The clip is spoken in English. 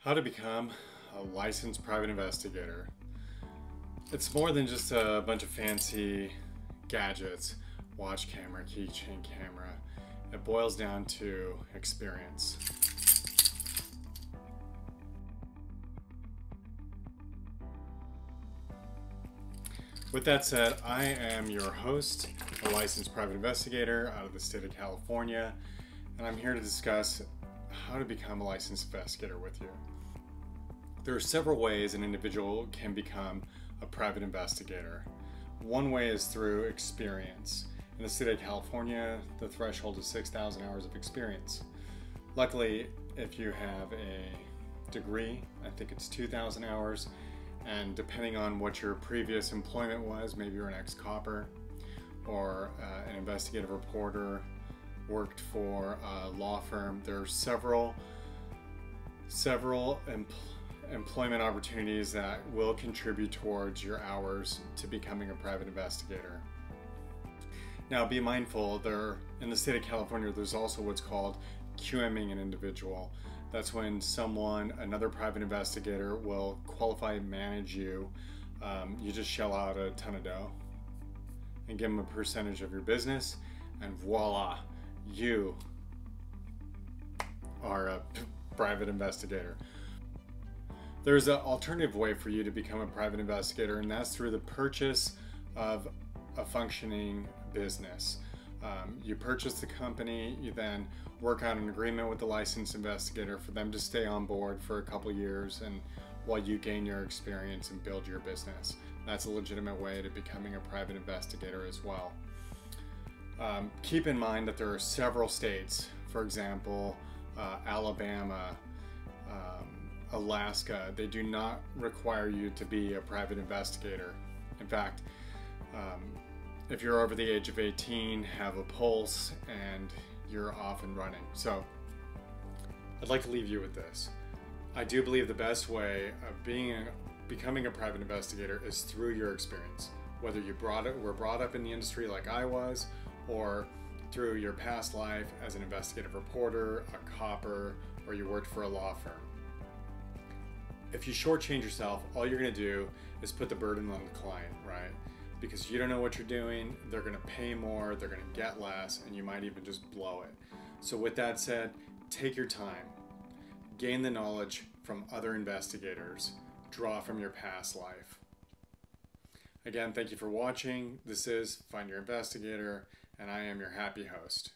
How to become a licensed private investigator. It's more than just a bunch of fancy gadgets, watch camera, keychain camera. It boils down to experience. With that said, I am your host, a licensed private investigator out of the state of California, and I'm here to discuss how to become a licensed investigator with you. There are several ways an individual can become a private investigator. One way is through experience. In the state of California, the threshold is 6,000 hours of experience. Luckily, if you have a degree, I think it's 2,000 hours, and depending on what your previous employment was, maybe you're an ex-copper or an investigative reporter, worked for a law firm. There are several employment opportunities that will contribute towards your hours to becoming a private investigator. Now, be mindful, in the state of California, there's also what's called QMing an individual. That's when another private investigator will qualify and manage you. You just shell out a ton of dough and give them a percentage of your business, and voila, you are a private investigator. There's an alternative way for you to become a private investigator, and that's through the purchase of a functioning business. You purchase the company, you then work out an agreement with the licensed investigator for them to stay on board for a couple years, and while you gain your experience and build your business. That's a legitimate way to becoming a private investigator as well. Keep in mind that there are several states, for example, Alabama, Alaska, they do not require you to be a private investigator. In fact, if you're over the age of 18, have a pulse, and you're off and running. So I'd like to leave you with this. I do believe the best way of becoming a private investigator is through your experience. Whether you were brought up in the industry like I was, or through your past life as an investigative reporter, a copper, or you worked for a law firm. If you shortchange yourself, all you're going to do is put the burden on the client, right? Because you don't know what you're doing, they're going to pay more, they're going to get less, and you might even just blow it. So with that said, take your time. Gain the knowledge from other investigators. Draw from your past life. Again, thank you for watching. This is Find Your Investigator, and I am your happy host.